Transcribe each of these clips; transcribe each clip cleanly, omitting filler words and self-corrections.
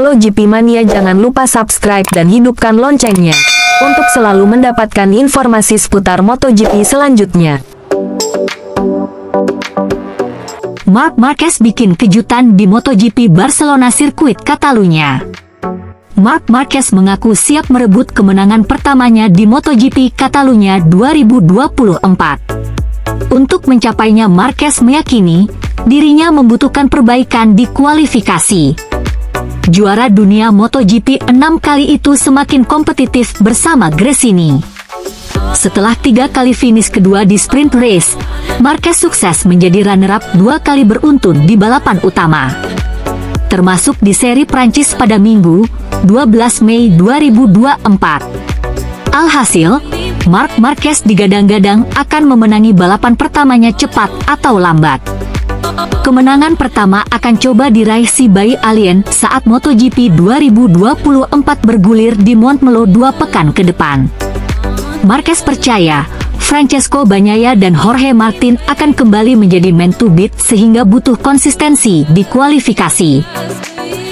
Halo GP Mania, jangan lupa subscribe dan hidupkan loncengnya untuk selalu mendapatkan informasi seputar MotoGP selanjutnya. Marc Marquez bikin kejutan di MotoGP Barcelona sirkuit Catalunya. Marc Marquez mengaku siap merebut kemenangan pertamanya di MotoGP Catalunya 2024. Untuk mencapainya, Marquez meyakini dirinya membutuhkan perbaikan di kualifikasi. Juara dunia MotoGP 6 kali itu semakin kompetitif bersama Gresini. Setelah 3 kali finish kedua di sprint race, Marquez sukses menjadi runner-up 2 kali beruntun di balapan utama, termasuk di seri Prancis pada Minggu, 12 Mei 2024. Alhasil, Marc Marquez digadang-gadang akan memenangi balapan pertamanya cepat atau lambat. Kemenangan pertama akan coba diraih si bayi alien saat MotoGP 2024 bergulir di Montmeló 2 pekan ke depan. Marquez percaya Francesco Bagnaia dan Jorge Martin akan kembali menjadi man to beat sehingga butuh konsistensi di kualifikasi.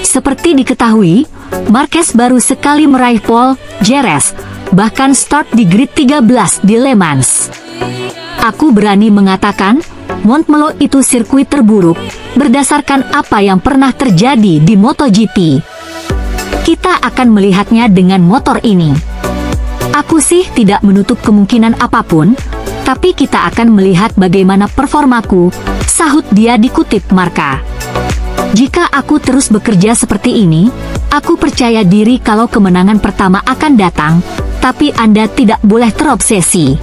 Seperti diketahui, Marquez baru sekali meraih pole, Jerez, bahkan start di grid 13 di Le Mans. Aku berani mengatakan Montmeló itu sirkuit terburuk berdasarkan apa yang pernah terjadi di MotoGP. Kita akan melihatnya dengan motor ini. Aku sih tidak menutup kemungkinan apapun, tapi kita akan melihat bagaimana performaku, sahut dia dikutip Marca. Jika aku terus bekerja seperti ini, aku percaya diri kalau kemenangan pertama akan datang, tapi Anda tidak boleh terobsesi.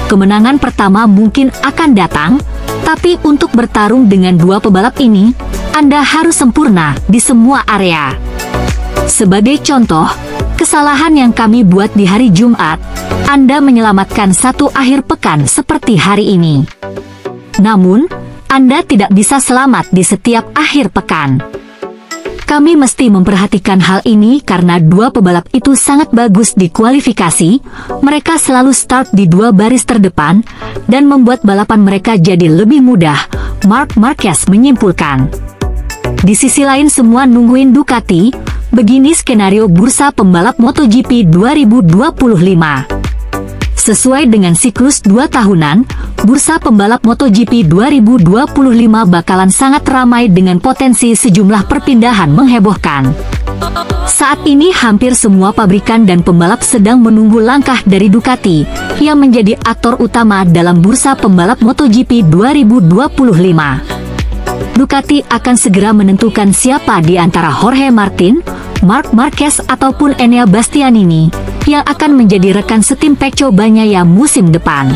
Kemenangan pertama mungkin akan datang, tapi untuk bertarung dengan 2 pebalap ini, Anda harus sempurna di semua area. Sebagai contoh, kesalahan yang kami buat di hari Jumat, Anda menyelamatkan 1 akhir pekan seperti hari ini. Namun, Anda tidak bisa selamat di setiap akhir pekan. Kami mesti memperhatikan hal ini karena 2 pebalap itu sangat bagus di kualifikasi. Mereka selalu start di 2 baris terdepan dan membuat balapan mereka jadi lebih mudah, Marc Marquez menyimpulkan. Di sisi lain, semua nungguin Ducati. Begini skenario bursa pembalap MotoGP 2025. Sesuai dengan siklus 2 tahunan, bursa pembalap MotoGP 2025 bakalan sangat ramai dengan potensi sejumlah perpindahan menghebohkan. Saat ini hampir semua pabrikan dan pembalap sedang menunggu langkah dari Ducati, yang menjadi aktor utama dalam bursa pembalap MotoGP 2025. Ducati akan segera menentukan siapa di antara Jorge Martin, Marc Marquez ataupun Enea Bastianini yang akan menjadi rekan setim Pecco Bagnaia musim depan.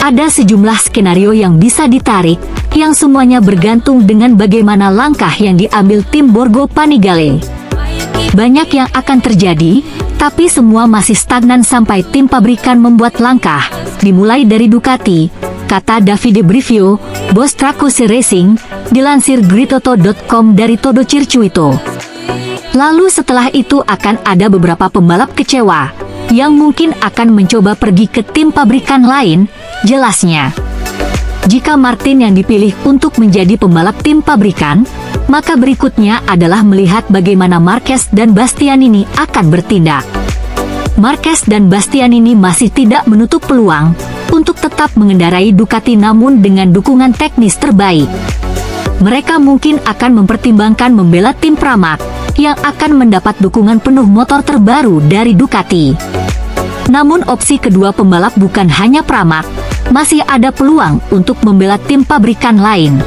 Ada sejumlah skenario yang bisa ditarik, yang semuanya bergantung dengan bagaimana langkah yang diambil tim Borgo Panigale. Banyak yang akan terjadi, tapi semua masih stagnan sampai tim pabrikan membuat langkah, dimulai dari Ducati, kata Davide Brivio, bos Tracose Racing, dilansir Gridauto.com dari Todo Circuito. Lalu setelah itu akan ada beberapa pembalap kecewa, yang mungkin akan mencoba pergi ke tim pabrikan lain, jelasnya. Jika Martin yang dipilih untuk menjadi pembalap tim pabrikan, maka berikutnya adalah melihat bagaimana Marquez dan Bastianini akan bertindak. Marquez dan Bastianini masih tidak menutup peluang untuk tetap mengendarai Ducati namun dengan dukungan teknis terbaik. Mereka mungkin akan mempertimbangkan membela tim Pramac, yang akan mendapat dukungan penuh motor terbaru dari Ducati. Namun opsi kedua pembalap bukan hanya Pramac, masih ada peluang untuk membela tim pabrikan lain.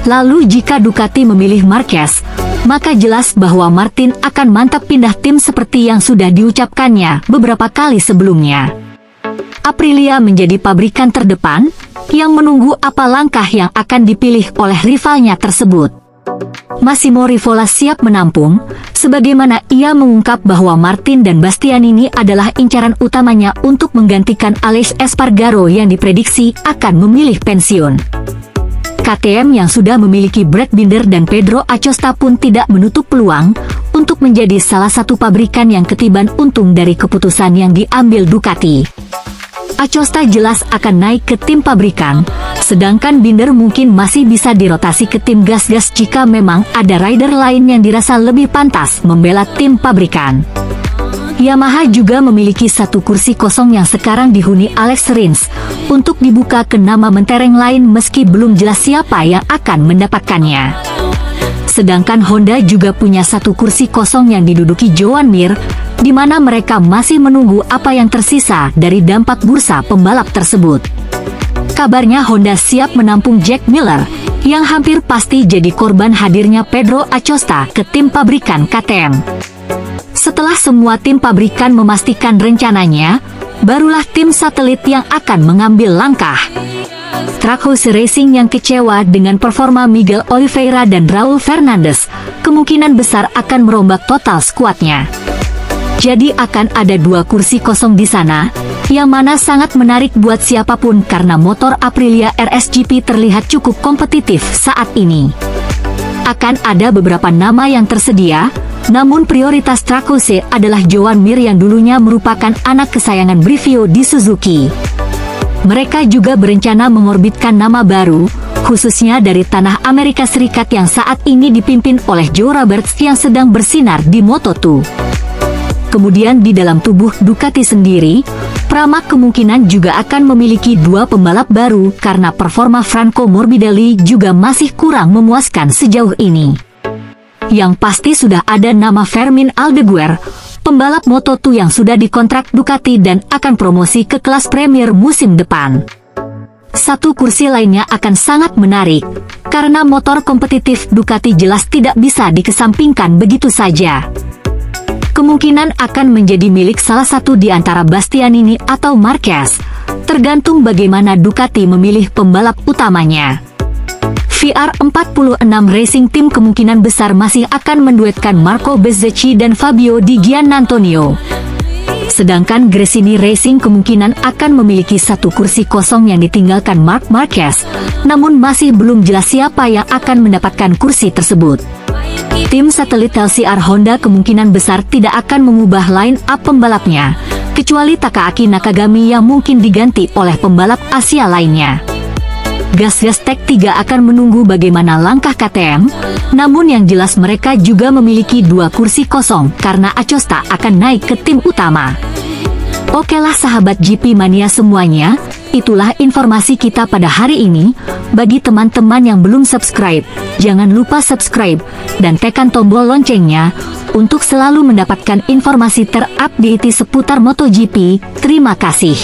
Lalu jika Ducati memilih Marquez, maka jelas bahwa Martin akan mantap pindah tim seperti yang sudah diucapkannya beberapa kali sebelumnya. Aprilia menjadi pabrikan terdepan, yang menunggu apa langkah yang akan dipilih oleh rivalnya tersebut. Massimo Rivola siap menampung, sebagaimana ia mengungkap bahwa Martin dan Bastianini adalah incaran utamanya untuk menggantikan Aleix Espargaro yang diprediksi akan memilih pensiun. KTM yang sudah memiliki Brad Binder dan Pedro Acosta pun tidak menutup peluang untuk menjadi salah satu pabrikan yang ketiban untung dari keputusan yang diambil Ducati. Acosta jelas akan naik ke tim pabrikan, sedangkan Binder mungkin masih bisa dirotasi ke tim gas-gas jika memang ada rider lain yang dirasa lebih pantas membela tim pabrikan. Yamaha juga memiliki satu kursi kosong yang sekarang dihuni Alex Rins untuk dibuka ke nama mentereng lain meski belum jelas siapa yang akan mendapatkannya. Sedangkan Honda juga punya satu kursi kosong yang diduduki Joan Mir, di mana mereka masih menunggu apa yang tersisa dari dampak bursa pembalap tersebut. Kabarnya Honda siap menampung Jack Miller, yang hampir pasti jadi korban hadirnya Pedro Acosta ke tim pabrikan KTM. Setelah semua tim pabrikan memastikan rencananya, barulah tim satelit yang akan mengambil langkah. Trackhouse Racing yang kecewa dengan performa Miguel Oliveira dan Raul Fernandez, kemungkinan besar akan merombak total skuadnya. Jadi akan ada 2 kursi kosong di sana, yang mana sangat menarik buat siapapun karena motor Aprilia RS GP terlihat cukup kompetitif saat ini. Akan ada beberapa nama yang tersedia, namun prioritas Trackhouse adalah Joan Mir yang dulunya merupakan anak kesayangan Brivio di Suzuki. Mereka juga berencana mengorbitkan nama baru, khususnya dari tanah Amerika Serikat yang saat ini dipimpin oleh Joe Roberts yang sedang bersinar di Moto2. Kemudian di dalam tubuh Ducati sendiri, Pramac kemungkinan juga akan memiliki 2 pembalap baru karena performa Franco Morbidelli juga masih kurang memuaskan sejauh ini. Yang pasti sudah ada nama Fermin Aldeguer, pembalap Moto2 yang sudah dikontrak Ducati dan akan promosi ke kelas Premier musim depan. Satu kursi lainnya akan sangat menarik, karena motor kompetitif Ducati jelas tidak bisa dikesampingkan begitu saja. Kemungkinan akan menjadi milik salah satu di antara Bastianini atau Marquez, tergantung bagaimana Ducati memilih pembalap utamanya. VR46 Racing Team kemungkinan besar masih akan menduetkan Marco Bezzecchi dan Fabio Di Giannantonio. Sedangkan Gresini Racing kemungkinan akan memiliki satu kursi kosong yang ditinggalkan Marc Marquez, namun masih belum jelas siapa yang akan mendapatkan kursi tersebut. Tim satelit LCR Honda kemungkinan besar tidak akan mengubah line up pembalapnya, kecuali Takaaki Nakagami yang mungkin diganti oleh pembalap Asia lainnya. Gas-gas Tech 3 akan menunggu bagaimana langkah KTM, namun yang jelas mereka juga memiliki 2 kursi kosong karena Acosta akan naik ke tim utama. Okelah sahabat GP Mania semuanya, itulah informasi kita pada hari ini. Bagi teman-teman yang belum subscribe, jangan lupa subscribe dan tekan tombol loncengnya untuk selalu mendapatkan informasi terupdate seputar MotoGP. Terima kasih.